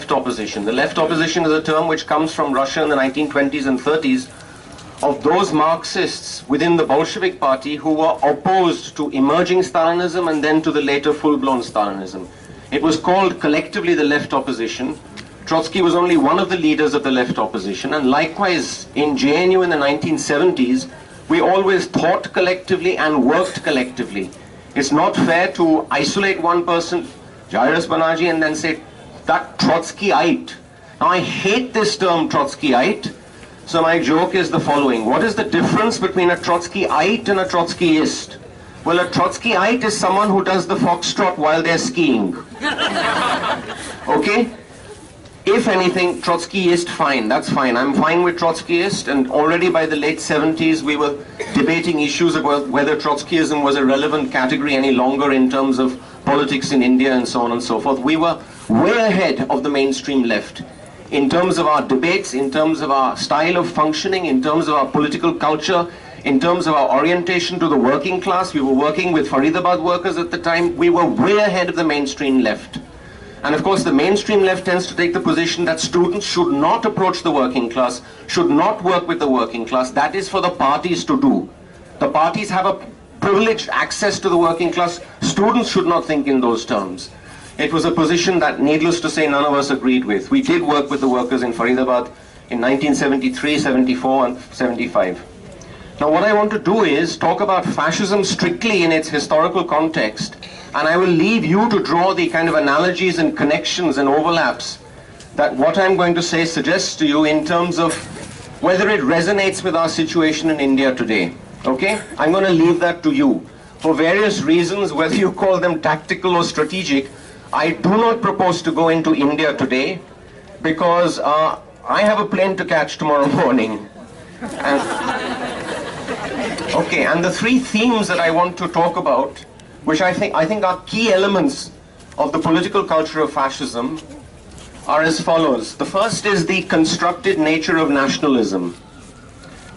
left opposition. The left opposition is a term which comes from Russia in the 1920s and 30s, of those Marxists within the Bolshevik party who were opposed to emerging Stalinism and then to the later full-blown Stalinism. It was called collectively the left opposition. Trotsky was only one of the leaders of the left opposition, and likewise in JNU in the 1970s, we always thought collectively and worked collectively. It's not fair to isolate one person, Jairus, Banaji, and then say, that Trotskyite. Now I hate this term Trotskyite. So my joke is the following. What is the difference between a Trotskyite and a Trotskyist? Well, a Trotskyite is someone who does the foxtrot while they're skiing. Okay? If anything, Trotskyist, fine. That's fine. I'm fine with Trotskyist, and already by the late 70s we were debating issues about whether Trotskyism was a relevant category any longer in terms of politics in India and so on and so forth. We were way ahead of the mainstream left. In terms of our debates, in terms of our style of functioning, in terms of our political culture, in terms of our orientation to the working class. We were working with Faridabad workers at the time. We were way ahead of the mainstream left. And of course the mainstream left tends to take the position that students should not approach the working class, should not work with the working class. That is for the parties to do. The parties have a privileged access to the working class. Students should not think in those terms. It was a position that, needless to say, none of us agreed with. We did work with the workers in Faridabad in 1973, 74 and 75. Now what I want to do is talk about fascism strictly in its historical context, and I will leave you to draw the kind of analogies and connections and overlaps that what I'm going to say suggests to you in terms of whether it resonates with our situation in India today. Okay? I'm going to leave that to you. For various reasons, whether you call them tactical or strategic, I do not propose to go into India today because I have a plane to catch tomorrow morning. And the three themes that I want to talk about, which I think are key elements of the political culture of fascism, are as follows. The first is the constructed nature of nationalism.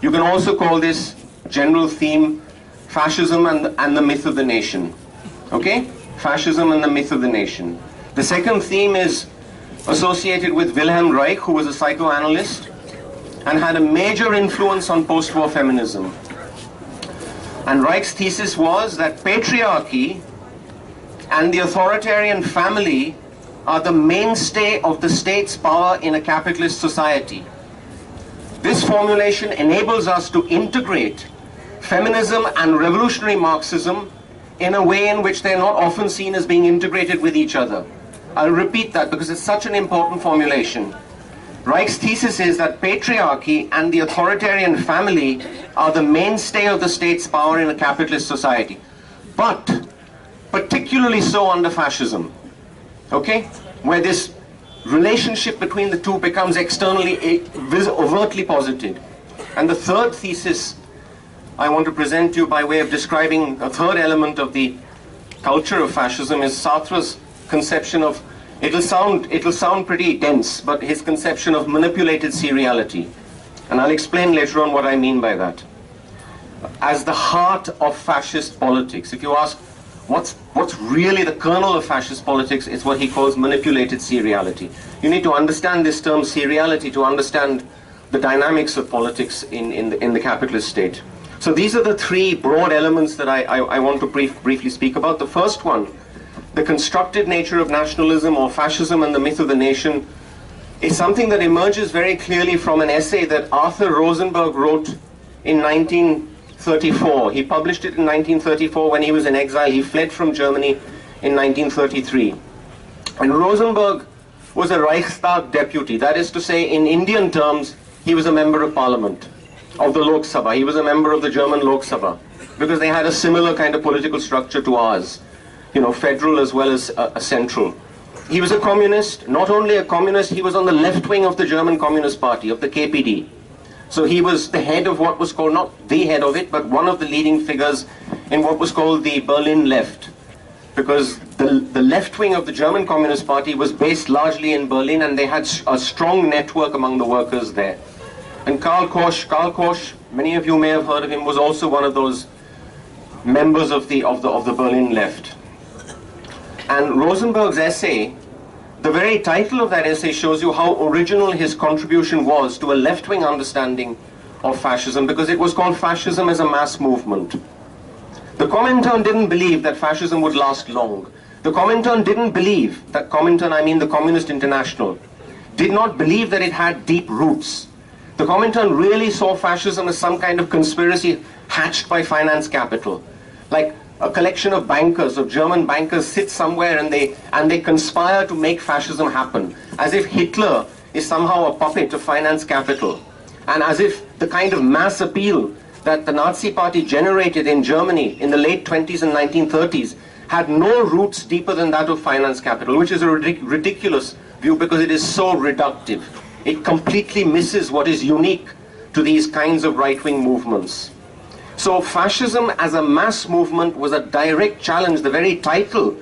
You can also call this general theme fascism and the myth of the nation. Okay? Fascism and the myth of the nation. The second theme is associated with Wilhelm Reich, who was a psychoanalyst and had a major influence on post-war feminism. And Reich's thesis was that patriarchy and the authoritarian family are the mainstay of the state's power in a capitalist society. This formulation enables us to integrate feminism and revolutionary Marxism in a way in which they're not often seen as being integrated with each other. I'll repeat that because it's such an important formulation. Reich's thesis is that patriarchy and the authoritarian family are the mainstay of the state's power in a capitalist society, but particularly so under fascism, okay? Where this relationship between the two becomes externally, overtly posited. And the third thesis I want to present to you by way of describing a third element of the culture of fascism is Sartre's conception of, it'll sound pretty dense, but his conception of manipulated seriality. And I'll explain later on what I mean by that. As the heart of fascist politics, if you ask what's really the kernel of fascist politics, it's what he calls manipulated seriality. You need to understand this term seriality to understand the dynamics of politics in the capitalist state. So these are the three broad elements that I want to briefly speak about. The first one, the constructed nature of nationalism or fascism and the myth of the nation, is something that emerges very clearly from an essay that Arthur Rosenberg wrote in 1934. He published it in 1934 when he was in exile. He fled from Germany in 1933. And Rosenberg was a Reichstag deputy. That is to say, in Indian terms, he was a member of parliament, of the Lok Sabha. He was a member of the German Lok Sabha, because they had a similar kind of political structure to ours, you know, federal as well as a central. He was a communist. Not only a communist, he was on the left wing of the German Communist Party, of the KPD. So he was the head of what was called, not the head of it, but one of the leading figures in what was called the Berlin left. Because the left wing of the German Communist Party was based largely in Berlin, and they had a strong network among the workers there. And Karl Koch, many of you may have heard of him, was also one of those members of the Berlin left. And Rosenberg's essay The very title of that essay shows you how original his contribution was to a left-wing understanding of fascism, because it was called Fascism as a Mass Movement. The Comintern didn't believe that fascism would last long. The Comintern didn't believe, that Comintern I mean the Communist International, did not believe that it had deep roots. The Comintern really saw fascism as some kind of conspiracy hatched by finance capital. Like a collection of bankers, of German bankers, sit somewhere and they conspire to make fascism happen, as if Hitler is somehow a puppet of finance capital, and as if the kind of mass appeal that the Nazi Party generated in Germany in the late 20s and 1930s had no roots deeper than that of finance capital, which is a ridiculous view because it is so reductive. It completely misses what is unique to these kinds of right-wing movements. So fascism as a mass movement was a direct challenge. The very title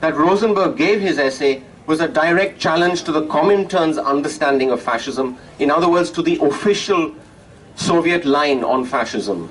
that Rosenberg gave his essay was a direct challenge to the Comintern's understanding of fascism. In other words, to the official Soviet line on fascism,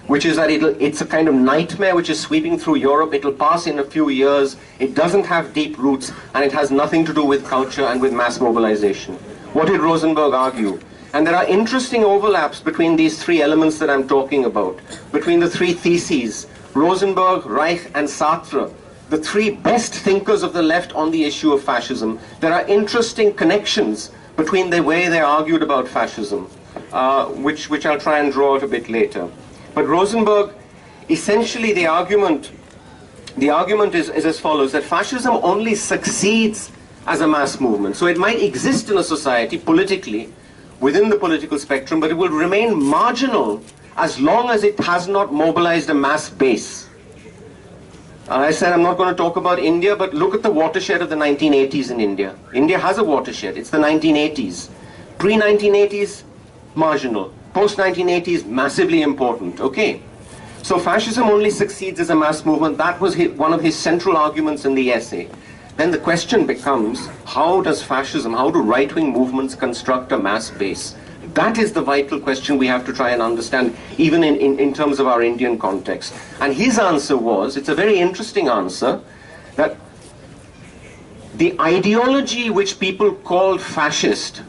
which is that it's a kind of nightmare which is sweeping through Europe. It'll pass in a few years. It doesn't have deep roots, and it has nothing to do with culture and with mass mobilization. What did Rosenberg argue? And there are interesting overlaps between these three elements that I'm talking about, between the three theses, Rosenberg, Reich, and Sartre, the three best thinkers of the left on the issue of fascism. There are interesting connections between the way they argued about fascism, which I'll try and draw out a bit later. But Rosenberg, essentially the argument is as follows, that fascism only succeeds as a mass movement. So it might exist in a society politically, within the political spectrum, but it will remain marginal as long as it has not mobilized a mass base. I said I'm not going to talk about India, but look at the watershed of the 1980s in India. India has a watershed. It's the 1980s. Pre-1980s, marginal. Post-1980s, massively important. Okay. So fascism only succeeds as a mass movement. That was one of his central arguments in the essay. Then the question becomes, how does fascism, how do right-wing movements construct a mass base? That is the vital question we have to try and understand, even in terms of our Indian context. And his answer was, it's a very interesting answer, that the ideology which people called fascist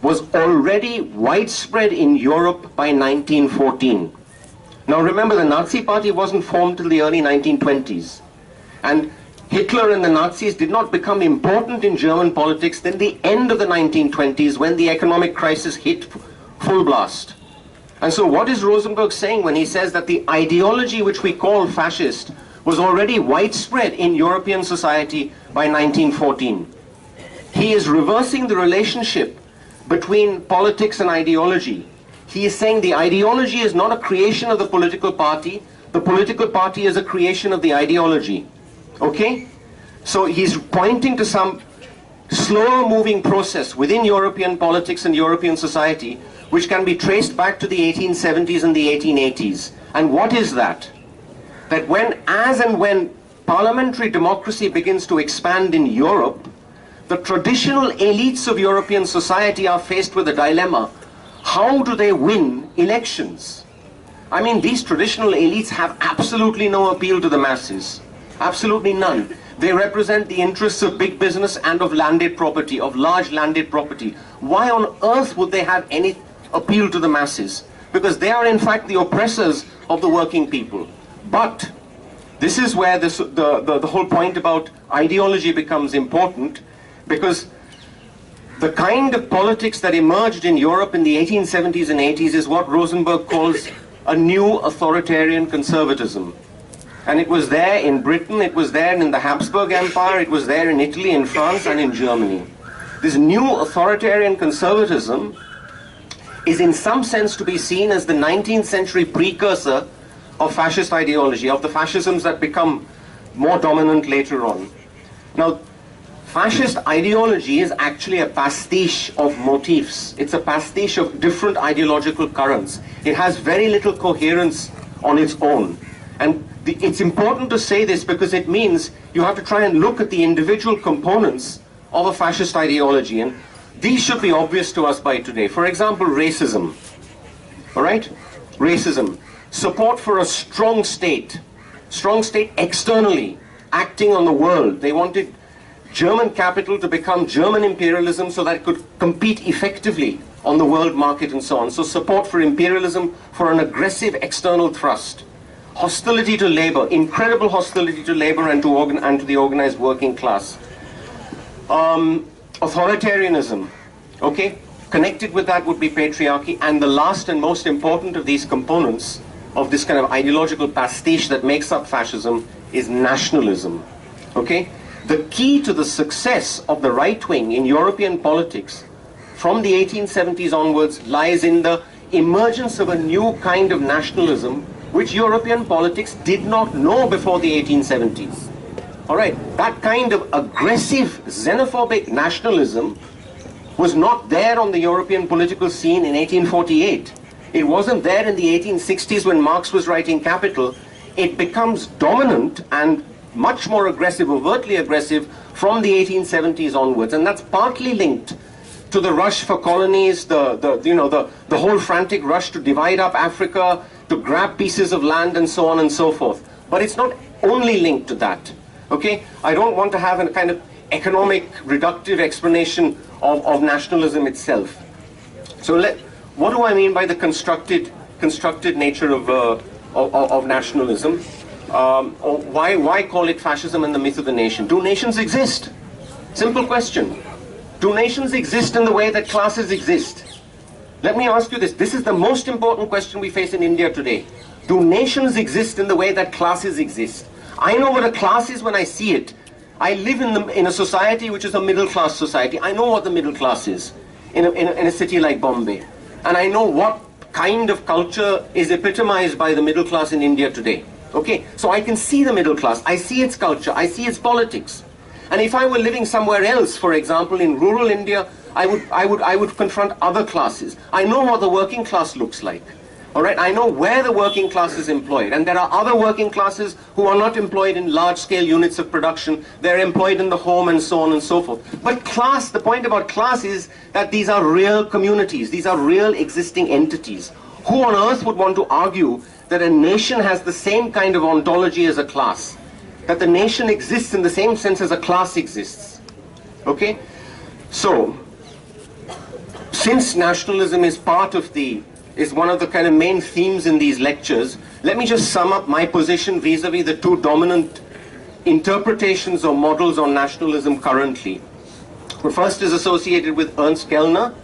was already widespread in Europe by 1914. Now remember, the Nazi Party wasn't formed till the early 1920s. And Hitler and the Nazis did not become important in German politics till the end of the 1920s, when the economic crisis hit full blast. And so what is Rosenberg saying when he says that the ideology which we call fascist was already widespread in European society by 1914? He is reversing the relationship between politics and ideology. He is saying the ideology is not a creation of the political party is a creation of the ideology. Okay? So he's pointing to some slower moving process within European politics and European society, which can be traced back to the 1870s and the 1880s. And what is that? That as and when parliamentary democracy begins to expand in Europe, the traditional elites of European society are faced with a dilemma. How do they win elections? I mean, these traditional elites have absolutely no appeal to the masses. Absolutely none. They represent the interests of big business and of landed property, of large landed property. Why on earth would they have any appeal to the masses? Because they are in fact the oppressors of the working people. But this is where the whole point about ideology becomes important, because the kind of politics that emerged in Europe in the 1870s and 80s is what Rosenberg calls a new authoritarian conservatism. And it was there in Britain, it was there in the Habsburg Empire, it was there in Italy, in France, and in Germany. This new authoritarian conservatism is in some sense to be seen as the 19th century precursor of fascist ideology, of the fascisms that become more dominant later on. Now, fascist ideology is actually a pastiche of motifs. It's a pastiche of different ideological currents. It has very little coherence on its own. And it's important to say this because it means you have to try and look at the individual components of a fascist ideology, and these should be obvious to us by today. For example, racism. All right? Racism. Support for a strong state externally, acting on the world. They wanted German capital to become German imperialism so that it could compete effectively on the world market and so on. So support for imperialism, for an aggressive external thrust. Hostility to labor, incredible hostility to labor and to the organized working class. Authoritarianism, okay? Connected with that would be patriarchy, and the last and most important of these components of this kind of ideological pastiche that makes up fascism is nationalism, okay? The key to the success of the right wing in European politics from the 1870s onwards lies in the emergence of a new kind of nationalism which European politics did not know before the 1870s. All right, that kind of aggressive xenophobic nationalism was not there on the European political scene in 1848. It wasn't there in the 1860s when Marx was writing Capital. It becomes dominant and much more aggressive, overtly aggressive, from the 1870s onwards, and that's partly linked to the rush for colonies, the whole frantic rush to divide up Africa, to grab pieces of land, and so on and so forth. But it's not only linked to that. Okay, I don't want to have a kind of economic reductive explanation of nationalism itself. So what do I mean by the constructed nature of nationalism? Or why call it fascism and the myth of the nation? Do nations exist? Simple question. Do nations exist in the way that classes exist? Let me ask you this. This is the most important question we face in India today. Do nations exist in the way that classes exist? I know what a class is when I see it. I live in a society which is a middle class society. I know what the middle class is in a city like Bombay. And I know what kind of culture is epitomized by the middle class in India today. Okay, so I can see the middle class. I see its culture. I see its politics. And if I were living somewhere else, for example, in rural India, I would confront other classes. I know what the working class looks like. All right, I know where the working class is employed, and there are other working classes who are not employed in large-scale units of production. They're employed in the home and so on and so forth. But class, the point about class is that these are real communities. These are real existing entities. Who on earth would want to argue that a nation has the same kind of ontology as a class? That the nation exists in the same sense as a class exists? Okay? So, since nationalism is one of the kind of main themes in these lectures, let me just sum up my position vis-a-vis the two dominant interpretations or models on nationalism currently. The first is associated with Ernst Gellner,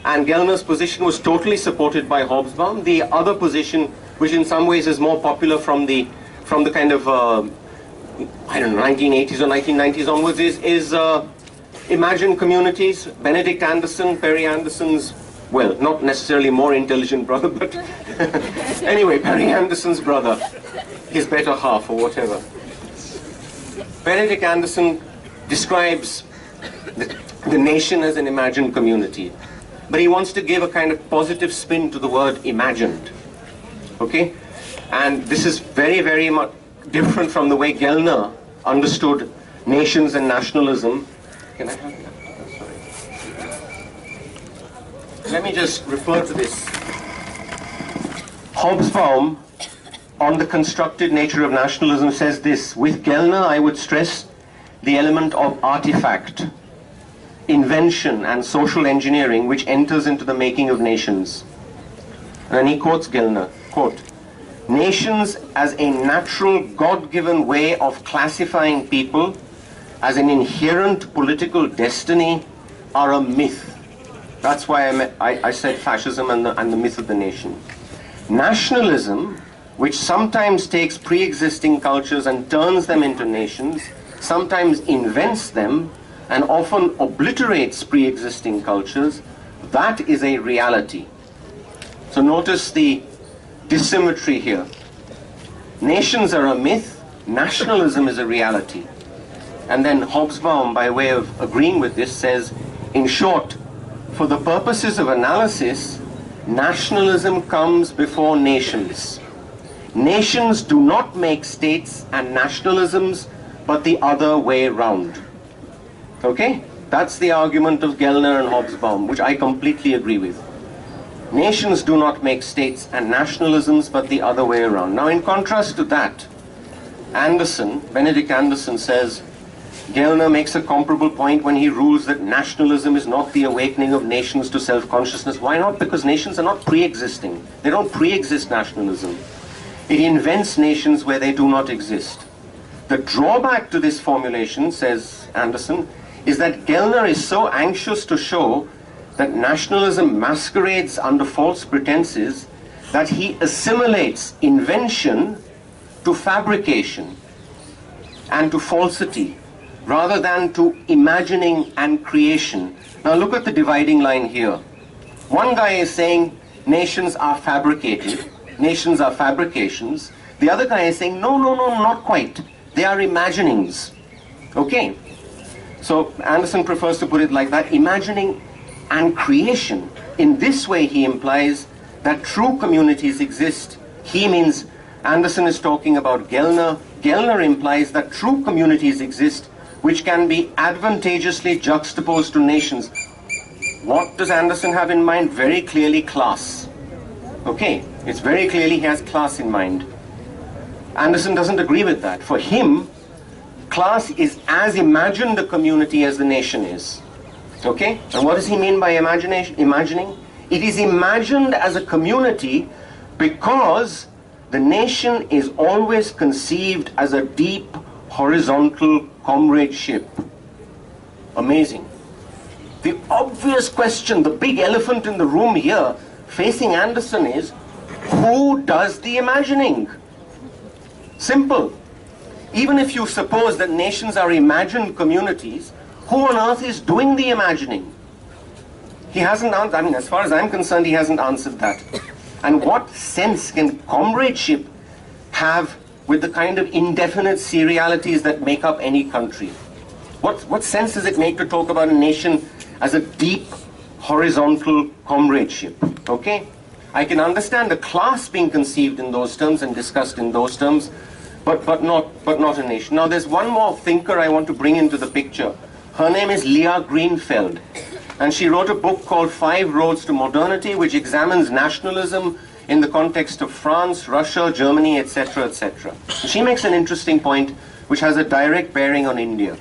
and Gellner's position was totally supported by Hobsbawm. The other position, which in some ways is more popular from the kind of, 1980s or 1990s onwards, is imagined communities. Benedict Anderson, Perry Anderson's, well, not necessarily more intelligent brother, but anyway, Perry Anderson's brother, his better half or whatever. Benedict Anderson describes the nation as an imagined community, but he wants to give a kind of positive spin to the word imagined. Okay? And this is very, very much different from the way Gellner understood nations and nationalism. Can I have that? Let me just refer to this. Hobsbawm, on the constructed nature of nationalism, says this: with Gellner, I would stress the element of artifact, invention, and social engineering which enters into the making of nations. And he quotes Gellner, quote, "Nations as a natural God-given way of classifying people as an inherent political destiny are a myth." That's why I said fascism and the myth of the nation. Nationalism, which sometimes takes pre-existing cultures and turns them into nations, sometimes invents them, and often obliterates pre-existing cultures, that is a reality. So notice the dissymmetry here. Nations are a myth, nationalism is a reality. And then Hobsbawm, by way of agreeing with this, says, in short, for the purposes of analysis, nationalism comes before nations. Nations do not make states and nationalisms, but the other way round. Okay? That's the argument of Gellner and Hobsbawm, which I completely agree with. Nations do not make states and nationalisms, but the other way around. Now, in contrast to that, Benedict Anderson says, Gellner makes a comparable point when he rules that nationalism is not the awakening of nations to self-consciousness. Why not? Because nations are not pre-existing. They don't pre-exist nationalism. It invents nations where they do not exist. The drawback to this formulation, says Anderson, is that Gellner is so anxious to show that nationalism masquerades under false pretenses that he assimilates invention to fabrication and to falsity, rather than to imagining and creation. Now look at the dividing line here. One guy is saying nations are fabricated, nations are fabrications. The other guy is saying, no, no, no, not quite. They are imaginings. Okay? So Anderson prefers to put it like that, imagining and creation. In this way he implies that true communities exist. He means Anderson is talking about Gellner. Gellner implies that true communities exist which can be advantageously juxtaposed to nations. What does Anderson have in mind? Very clearly class. Okay, it's very clearly he has class in mind. Anderson doesn't agree with that. For him, class is as imagined a community as the nation is. Okay? And what does he mean by imagining? It is imagined as a community because the nation is always conceived as a deep, horizontal comradeship. Amazing. The obvious question, the big elephant in the room here, facing Anderson is, who does the imagining? Simple. Even if you suppose that nations are imagined communities, who on earth is doing the imagining? He hasn't answered, I mean, as far as I'm concerned, he hasn't answered that. And what sense can comradeship have with the kind of indefinite serialities that make up any country? What sense does it make to talk about a nation as a deep, horizontal comradeship? Okay? I can understand a class being conceived in those terms and discussed in those terms, but not a nation. Now there's one more thinker I want to bring into the picture. Her name is Leah Greenfeld, and she wrote a book called 5 Roads to Modernity, which examines nationalism in the context of France, Russia, Germany, etc., etc. She makes an interesting point which has a direct bearing on India.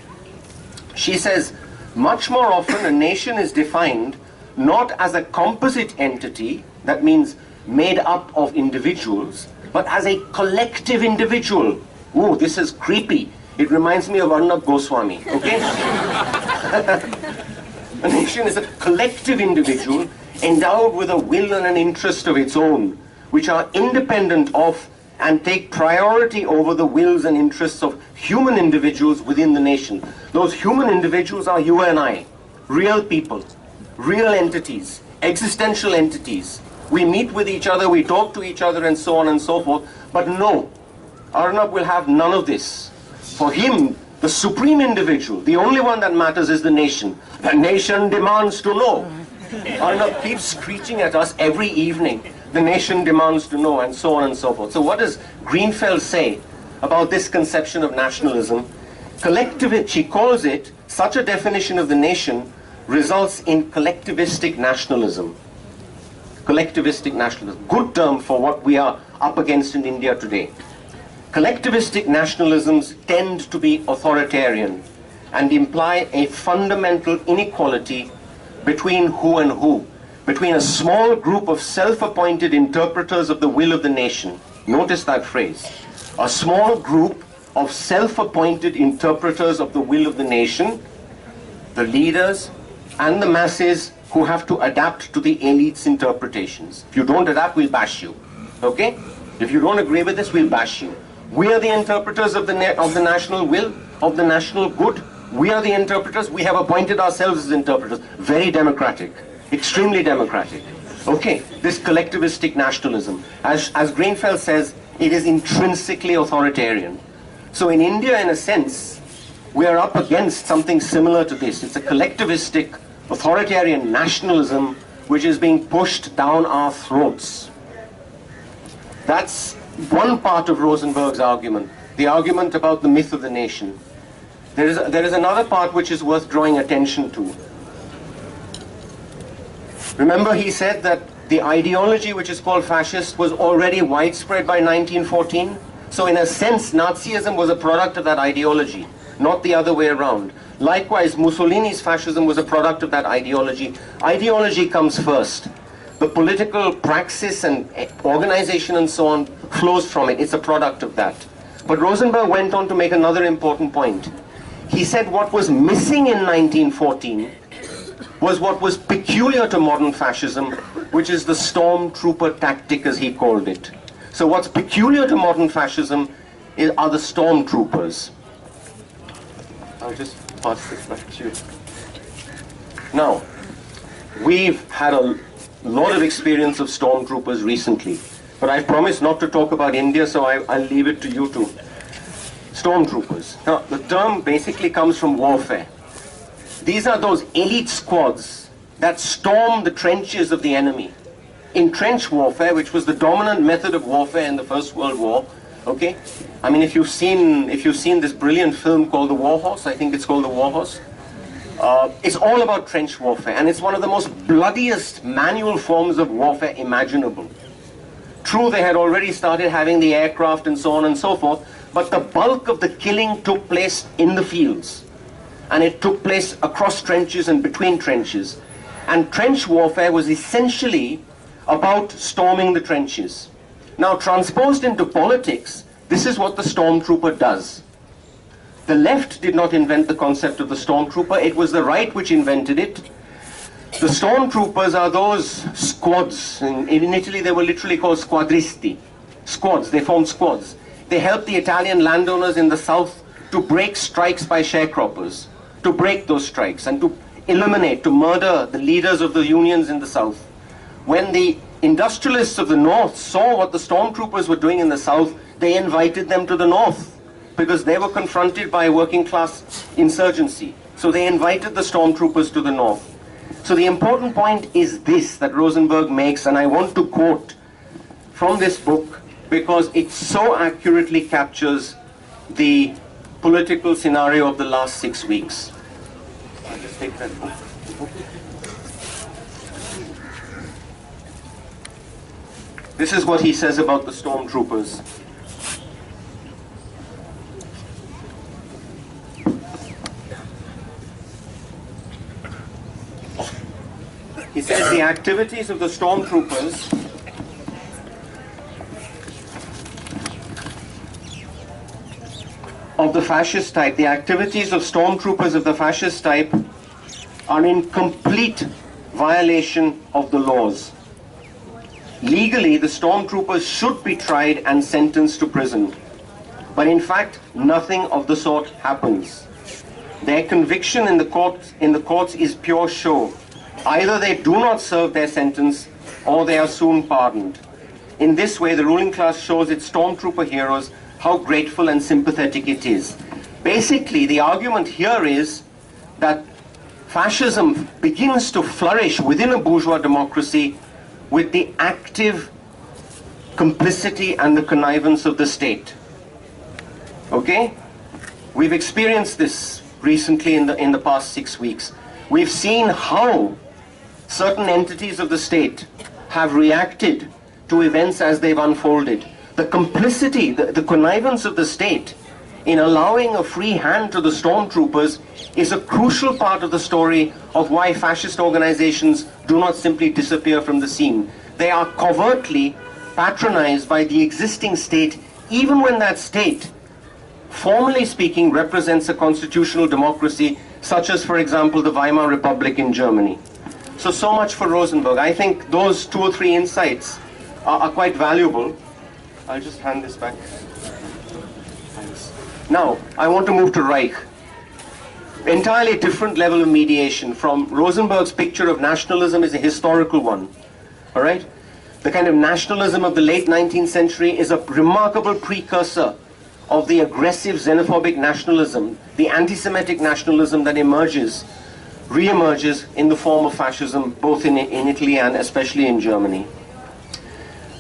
She says, much more often a nation is defined not as a composite entity, that means made up of individuals, but as a collective individual. Ooh, this is creepy. It reminds me of Arnab Goswami, okay? A nation is a collective individual endowed with a will and an interest of its own, which are independent of and take priority over the wills and interests of human individuals within the nation. Those human individuals are you and I, real people, real entities, existential entities. We meet with each other, we talk to each other, and so on and so forth. But no, Arnab will have none of this. For him, the supreme individual, the only one that matters is the nation. The nation demands to know. Arnab keeps screeching at us every evening. The nation demands to know, and so on and so forth. So what does Greenfeld say about this conception of nationalism? Collectivist, she calls it, such a definition of the nation results in collectivistic nationalism. Collectivistic nationalism, good term for what we are up against in India today. Collectivistic nationalisms tend to be authoritarian and imply a fundamental inequality between who and who, between a small group of self-appointed interpreters of the will of the nation. Notice that phrase. A small group of self-appointed interpreters of the will of the nation, the leaders and the masses who have to adapt to the elite's interpretations. If you don't adapt, we'll bash you. Okay? If you don't agree with this, we'll bash you. We are the interpreters of the national will, of the national good. We are the interpreters. We have appointed ourselves as interpreters. Very democratic. Extremely democratic. Okay, this collectivistic nationalism. As Greenfeld says, it is intrinsically authoritarian. So in India, in a sense, we are up against something similar to this. It's a collectivistic, authoritarian nationalism which is being pushed down our throats. That's one part of Rosenberg's argument, the argument about the myth of the nation. There is another part which is worth drawing attention to. Remember, he said that the ideology which is called fascist was already widespread by 1914. So in a sense, Nazism was a product of that ideology. not the other way around. Likewise, Mussolini's fascism was a product of that ideology. Ideology comes first. The political praxis and organization and so on flows from it. It's a product of that. But Rosenberg went on to make another important point. He said what was missing in 1914 was what was peculiar to modern fascism, which is the stormtrooper tactic, as he called it. So what's peculiar to modern fascism are the stormtroopers. I'll just pass this back to you. Now, we've had a lot of experience of stormtroopers recently, but I promised not to talk about India, so I'll leave it to you two. Stormtroopers. Now, the term basically comes from warfare. These are those elite squads that storm the trenches of the enemy. In trench warfare, which was the dominant method of warfare in the First World War, okay? I mean, if you've seen this brilliant film called The War Horse, I think it's called The War Horse, it's all about trench warfare, and it's one of the most bloodiest manual forms of warfare imaginable. True, they had already started having the aircraft and so on and so forth, but the bulk of the killing took place in the fields. And it took place across trenches and between trenches. And trench warfare was essentially about storming the trenches. Now, transposed into politics, this is what the stormtrooper does. The left did not invent the concept of the stormtrooper, it was the right which invented it. The stormtroopers are those squads. In Italy they were literally called squadristi. Squads, they formed squads. They helped the Italian landowners in the south to break strikes by sharecroppers, to break those strikes and to eliminate, to murder the leaders of the unions in the south. When the industrialists of the north saw what the stormtroopers were doing in the south, they invited them to the north because they were confronted by working class insurgency. So they invited the stormtroopers to the north. So the important point is this that Rosenberg makes, and I want to quote from this book because it so accurately captures the political scenario of the last 6 weeks. I'll just take that book. This is what he says about the stormtroopers. He says the activities of the stormtroopers of the fascist type, the activities of stormtroopers of the fascist type are in complete violation of the laws. Legally, the stormtroopers should be tried and sentenced to prison. But in fact, nothing of the sort happens. Their conviction in the courts is pure show. Either they do not serve their sentence or they are soon pardoned. In this way, the ruling class shows its stormtrooper heroes how grateful and sympathetic it is. Basically, the argument here is that fascism begins to flourish within a bourgeois democracy with the active complicity and the connivance of the state. Okay? We've experienced this recently in the past 6 weeks. We've seen how certain entities of the state have reacted to events as they've unfolded. The complicity, the connivance of the state in allowing a free hand to the stormtroopers is a crucial part of the story of why fascist organizations do not simply disappear from the scene. They are covertly patronized by the existing state, even when that state, formally speaking, represents a constitutional democracy, such as, for example, the Weimar Republic in Germany. So much for Rosenberg. I think those 2 or 3 insights are quite valuable. I'll just hand this back. Thanks. Now, I want to move to Reich. Entirely different level of mediation. From Rosenberg's picture of nationalism is a historical one. All right? The kind of nationalism of the late 19th century is a remarkable precursor of the aggressive xenophobic nationalism, the anti-Semitic nationalism that re-emerges in the form of fascism, both in Italy and especially in Germany.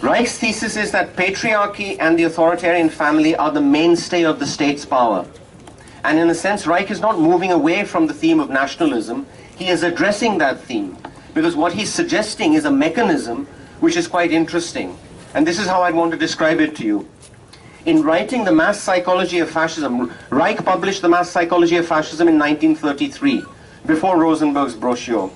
Reich's thesis is that patriarchy and the authoritarian family are the mainstay of the state's power. And in a sense, Reich is not moving away from the theme of nationalism, he is addressing that theme. Because what he's suggesting is a mechanism which is quite interesting. And this is how I'd want to describe it to you. in writing The Mass Psychology of Fascism, Reich published The Mass Psychology of Fascism in 1933, before Rosenberg's brochure.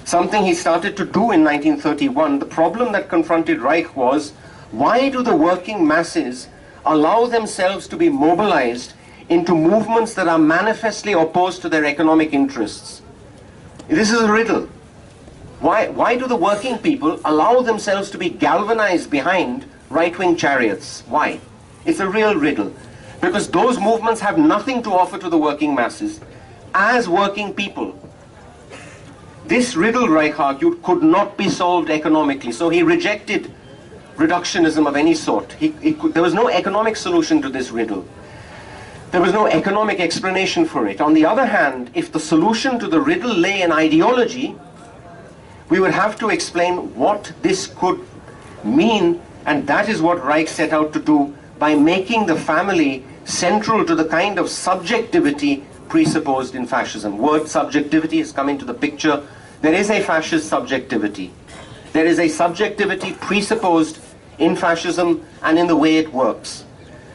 Something he started to do in 1931, the problem that confronted Reich was, why do the working masses allow themselves to be mobilized into movements that are manifestly opposed to their economic interests? This is a riddle. Why do the working people allow themselves to be galvanized behind right-wing chariots? Why? It's a real riddle. Because those movements have nothing to offer to the working masses as working people. This riddle, Reich argued, could not be solved economically. So he rejected reductionism of any sort. There was no economic solution to this riddle. There was no economic explanation for it. On the other hand, if the solution to the riddle lay in ideology, we would have to explain what this could mean, and that is what Reich set out to do by making the family central to the kind of subjectivity presupposed in fascism. Word subjectivity has come into the picture. There is a fascist subjectivity. There is a subjectivity presupposed in fascism and in the way it works.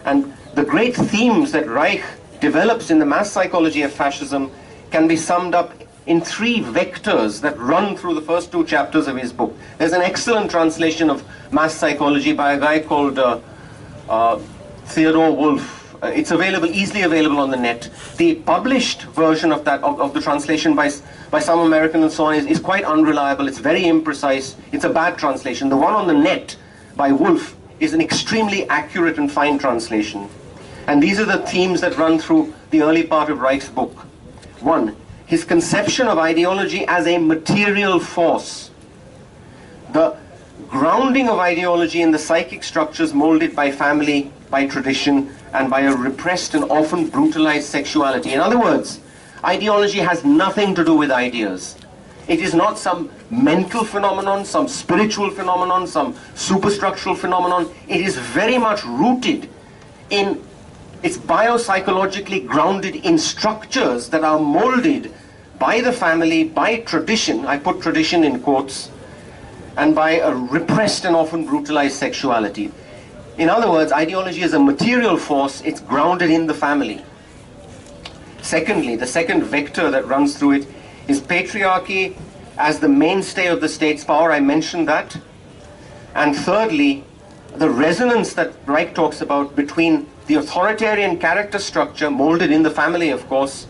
And the great themes that Reich develops in The Mass Psychology of Fascism can be summed up in three vectors that run through the first two chapters of his book. There's an excellent translation of Mass Psychology by a guy called Theodore Wolff. It's available, easily available on the net. The published version of that, of the translation by some American and so on is quite unreliable. It's very imprecise. It's a bad translation. The one on the net by Wolff is an extremely accurate and fine translation. And these are the themes that run through the early part of Reich's book. One, his conception of ideology as a material force. The grounding of ideology in the psychic structures molded by family, by tradition, and by a repressed and often brutalized sexuality. In other words, ideology has nothing to do with ideas. It is not some mental phenomenon, some spiritual phenomenon, some superstructural phenomenon. It is very much rooted in, it's biopsychologically grounded in structures that are molded by the family, by tradition, I put tradition in quotes, and by a repressed and often brutalized sexuality. In other words, ideology is a material force. It's grounded in the family. Secondly, the second vector that runs through it is patriarchy as the mainstay of the state's power. I mentioned that. And thirdly, the resonance that Reich talks about between the authoritarian character structure molded in the family, of course,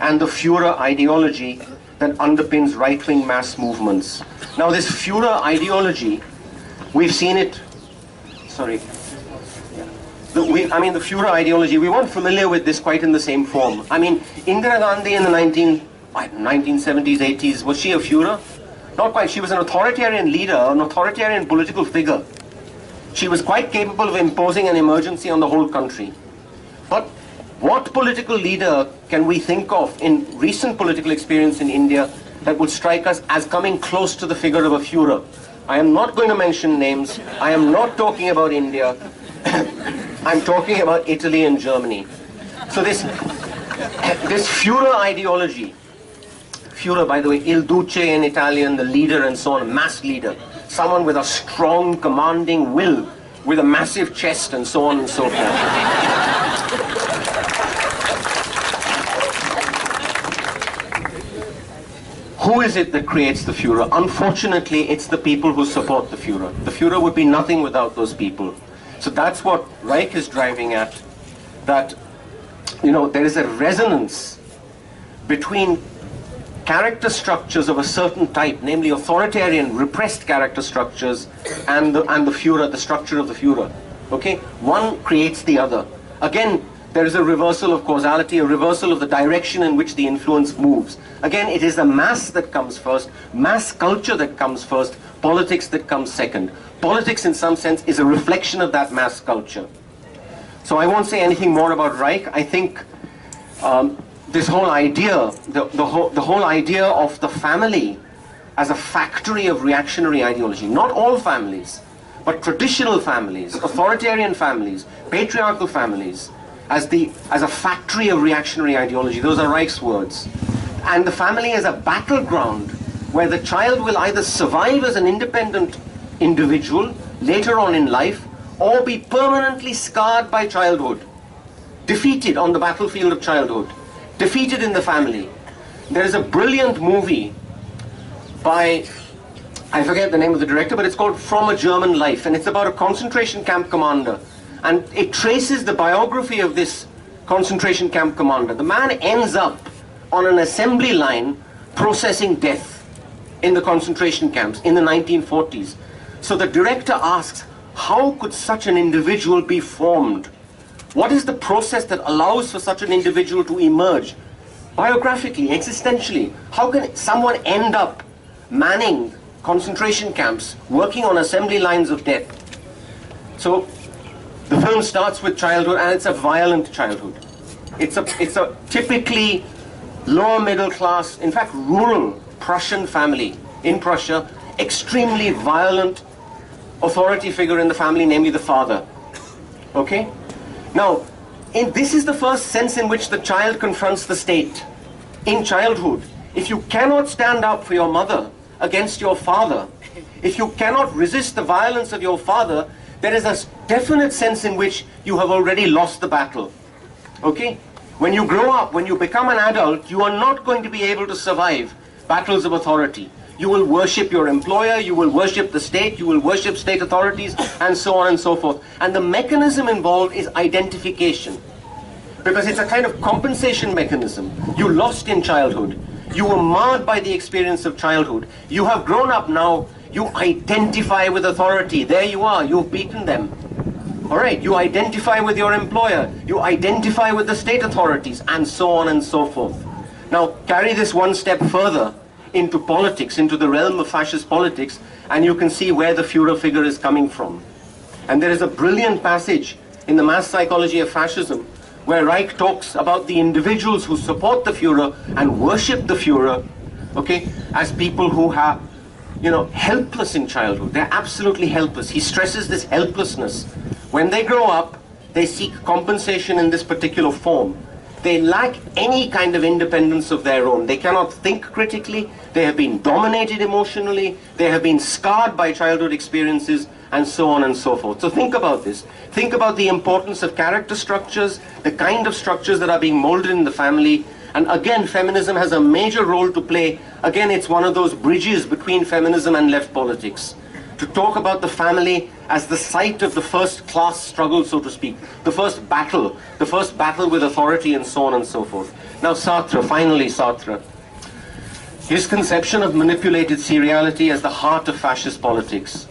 and the Führer ideology that underpins right-wing mass movements. Now, this Führer ideology, we've seen it, sorry, the Führer ideology, we weren't familiar with this quite in the same form. I mean, Indira Gandhi in the 1970s, 80s, was she a Führer? Not quite. She was an authoritarian leader, an authoritarian political figure. She was quite capable of imposing an emergency on the whole country. But what political leader can we think of in recent political experience in India that would strike us as coming close to the figure of a Führer? I am not going to mention names. I am not talking about India. I'm talking about Italy and Germany. So this Führer ideology, Führer, by the way, il duce in Italian, the leader and so on, mass leader, someone with a strong, commanding will, with a massive chest and so on and so forth. Who is it that creates the Führer? Unfortunately, it's the people who support the Führer. The Führer would be nothing without those people. So that's what Reich is driving at, that, you know, there is a resonance between character structures of a certain type, namely authoritarian, repressed character structures, and the Führer, the structure of the Führer. Okay? One creates the other. Again, there is a reversal of causality, a reversal of the direction in which the influence moves. Again, it is the mass that comes first, mass culture that comes first, politics that comes second. Politics, in some sense, is a reflection of that mass culture. So I won't say anything more about Reich. I think this whole idea, the whole idea of the family as a factory of reactionary ideology, not all families, but traditional families, authoritarian families, patriarchal families, as a factory of reactionary ideology. Those are Reich's words. And the family as a battleground where the child will either survive as an independent individual later on in life, or be permanently scarred by childhood, defeated on the battlefield of childhood, defeated in the family. There is a brilliant movie by, I forget the name of the director, but it's called From a German Life, and it's about a concentration camp commander. And it traces the biography of this concentration camp commander. The man ends up on an assembly line processing death in the concentration camps in the 1940s. So the director asks, how could such an individual be formed? What is the process that allows for such an individual to emerge? Biographically, existentially, how can someone end up manning concentration camps, working on assembly lines of death? So the film starts with childhood, and it's a violent childhood. It's a typically lower middle class, in fact rural Prussian family in Prussia, extremely violent authority figure in the family, namely the father. Okay? Now, this is the first sense in which the child confronts the state. In childhood, if you cannot stand up for your mother against your father, if you cannot resist the violence of your father, there is a definite sense in which you have already lost the battle. Okay? When you grow up, when you become an adult, you are not going to be able to survive battles of authority. You will worship your employer, you will worship the state, you will worship state authorities, and so on and so forth. And the mechanism involved is identification. Because it's a kind of compensation mechanism. You lost in childhood. You were marred by the experience of childhood. You have grown up now. You identify with authority. There you are. You've beaten them. All right. You identify with your employer. You identify with the state authorities, and so on and so forth. Now, carry this one step further into politics, into the realm of fascist politics, and you can see where the Führer figure is coming from. And there is a brilliant passage in the Mass Psychology of Fascism where Reich talks about the individuals who support the Führer and worship the Führer, okay, as people who are, helpless in childhood. They're absolutely helpless. He stresses this helplessness. When they grow up, they seek compensation in this particular form. They lack any kind of independence of their own. They cannot think critically. They have been dominated emotionally. They have been scarred by childhood experiences, and so on and so forth. So think about this. Think about the importance of character structures, the kind of structures that are being molded in the family. And again, feminism has a major role to play. Again, it's one of those bridges between feminism and left politics. To talk about the family as the site of the first class struggle, so to speak, the first battle with authority, and so on and so forth. Now Sartre, finally Sartre. His conception of manipulated seriality as the heart of fascist politics.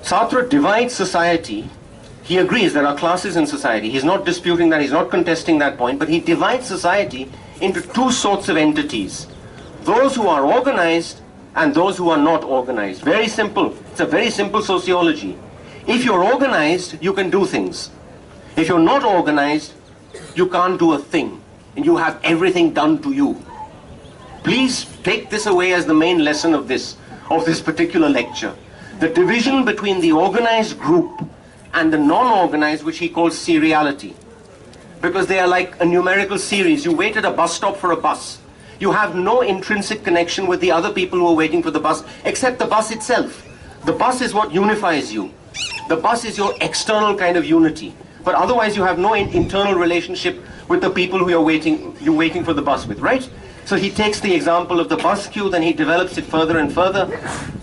Sartre divides society. He agrees there are classes in society. He's not disputing that, he's not contesting that point, but he divides society into two sorts of entities. Those who are organized and those who are not organized. Very simple. It's a very simple sociology. If you're organized, you can do things. If you're not organized, you can't do a thing. And you have everything done to you. Please take this away as the main lesson of this particular lecture. The division between the organized group and the non-organized, which he calls seriality. Because they are like a numerical series. You wait at a bus stop for a bus. You have no intrinsic connection with the other people who are waiting for the bus, except the bus itself. The bus is what unifies you. The bus is your external kind of unity. But otherwise you have no internal relationship with the people who you're waiting for the bus with, right? So he takes the example of the bus queue, then he develops it further and further.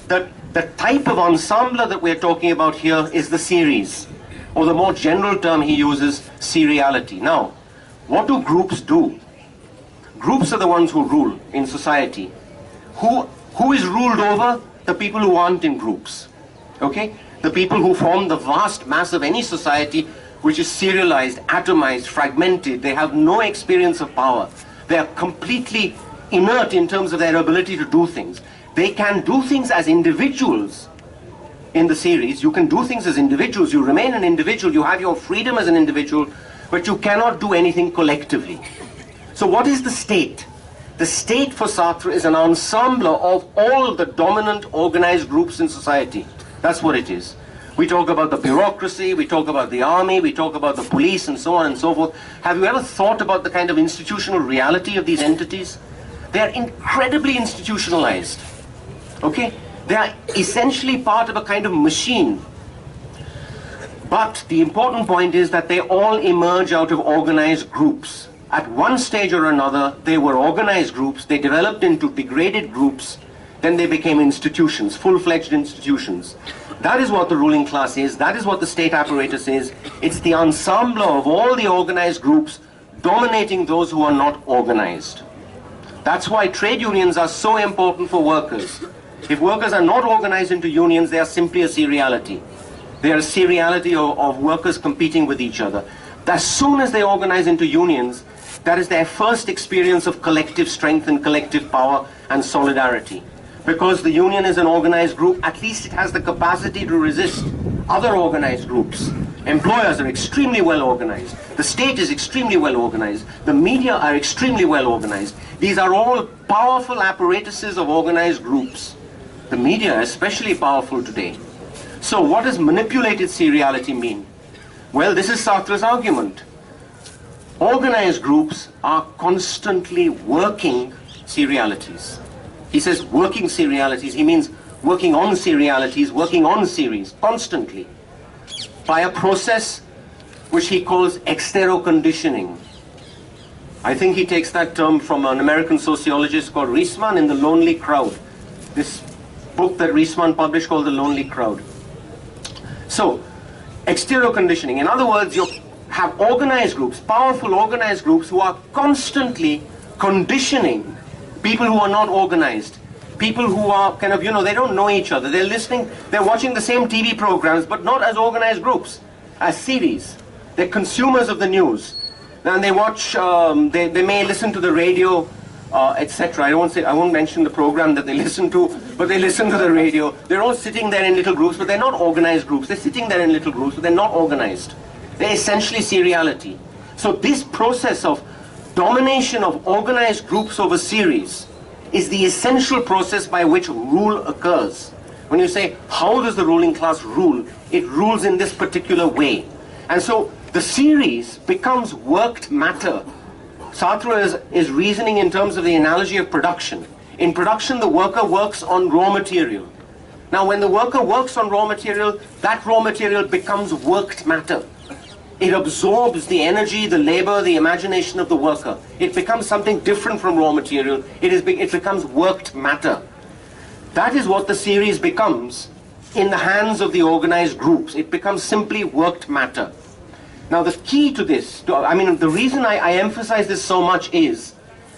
The type of ensemble that we're talking about here is the series, or the more general term he uses, seriality. Now, what do groups do? Groups are the ones who rule in society. Who is ruled over? The people who aren't in groups. Okay? The people who form the vast mass of any society which is serialized, atomized, fragmented. They have no experience of power. They are completely inert in terms of their ability to do things. They can do things as individuals. In the series, you can do things as individuals. You remain an individual. You have your freedom as an individual, but you cannot do anything collectively. So what is the state? The state for Sartre is an ensemble of all the dominant organized groups in society. That's what it is. We talk about the bureaucracy, we talk about the army, we talk about the police, and so on and so forth. Have you ever thought about the kind of institutional reality of these entities? They are incredibly institutionalized. Okay? They are essentially part of a kind of machine. But the important point is that they all emerge out of organized groups. At one stage or another, they were organized groups, they developed into degraded groups, then they became institutions, full-fledged institutions. That is what the ruling class is, that is what the state apparatus is. It's the ensemble of all the organized groups dominating those who are not organized. That's why trade unions are so important for workers. If workers are not organized into unions, they are simply a seriality. They are a seriality of workers competing with each other. As soon as they organize into unions, that is their first experience of collective strength and collective power and solidarity. Because the union is an organized group, at least it has the capacity to resist other organized groups. Employers are extremely well organized. The state is extremely well organized. The media are extremely well organized. These are all powerful apparatuses of organized groups. The media is especially powerful today. So what does manipulated seriality mean? Well, this is Sartre's argument. Organized groups are constantly working serialities. He says working serialities, he means working on serialities, working on series, constantly, by a process which he calls extero-conditioning. I think he takes that term from an American sociologist called Riesman in The Lonely Crowd. This book that Riesman published called The Lonely Crowd. So, extero-conditioning. In other words, you have organized groups, powerful organized groups who are constantly conditioning people who are not organized. People who are kind of, they don't know each other. They're listening, they're watching the same TV programs, but not as organized groups, as series. They're consumers of the news. And they watch, they may listen to the radio, etc. I won't mention the program that they listen to, but they listen to the radio. They're all sitting there in little groups, but they're not organized groups. They're sitting there in little groups, but they're not organized. They're essentially seriality. So this process of domination of organized groups over series is the essential process by which rule occurs. When you say, how does the ruling class rule? It rules in this particular way. And so the series becomes worked matter. Sartre is reasoning in terms of the analogy of production. In production, the worker works on raw material. Now, when the worker works on raw material, that raw material becomes worked matter. It absorbs the energy, the labor, the imagination of the worker. It becomes something different from raw material. It becomes worked matter. That is what the series becomes in the hands of the organized groups. It becomes simply worked matter. Now the key to this, the reason I emphasize this so much is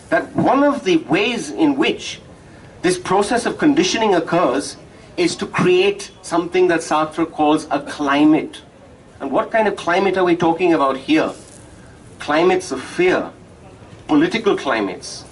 that one of the ways in which this process of conditioning occurs is to create something that Sartre calls a climate. And what kind of climate are we talking about here? Climates of fear, political climates.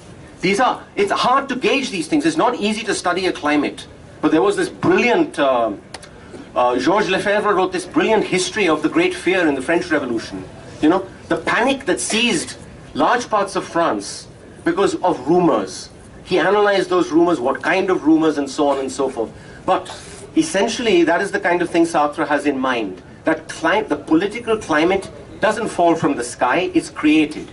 It's hard to gauge these things. It's not easy to study a climate. But there was this brilliant, Georges Lefebvre wrote this brilliant history of the Great Fear in the French Revolution. The panic that seized large parts of France because of rumors. He analyzed those rumors, what kind of rumors, and so on and so forth. But essentially, that is the kind of thing Sartre has in mind. That the political climate doesn't fall from the sky, it's created.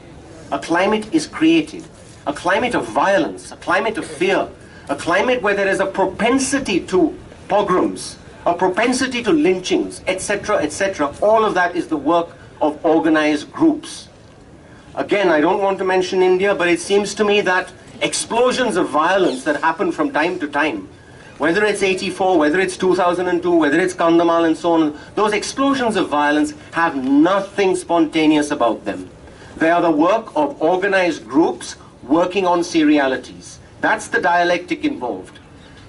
A climate is created. A climate of violence, a climate of fear, a climate where there is a propensity to pogroms, a propensity to lynchings, etc., etc. All of that is the work of organized groups. Again, I don't want to mention India, but it seems to me that explosions of violence that happen from time to time, whether it's 84, whether it's 2002, whether it's Kandhamal and so on, those explosions of violence have nothing spontaneous about them. They are the work of organized groups working on serialities. That's the dialectic involved.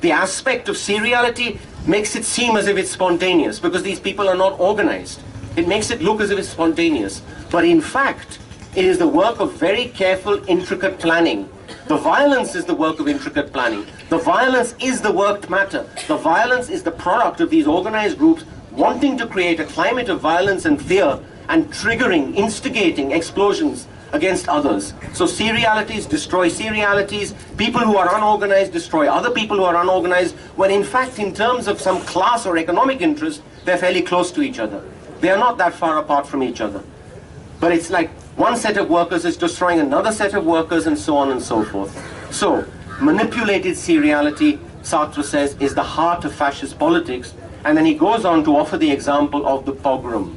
The aspect of seriality makes it seem as if it's spontaneous because these people are not organized. It makes it look as if it's spontaneous. But in fact, it is the work of very careful, intricate planning. The violence is the work of intricate planning. The violence is the worked matter. The violence is the product of these organized groups wanting to create a climate of violence and fear and triggering, instigating explosions against others. So serialities destroy serialities. People who are unorganized destroy other people who are unorganized, when in fact, in terms of some class or economic interest, they're fairly close to each other. They are not that far apart from each other. But it's like one set of workers is destroying another set of workers and so on and so forth. So, manipulated seriality, Sartre says, is the heart of fascist politics, And then he goes on to offer the example of the pogrom.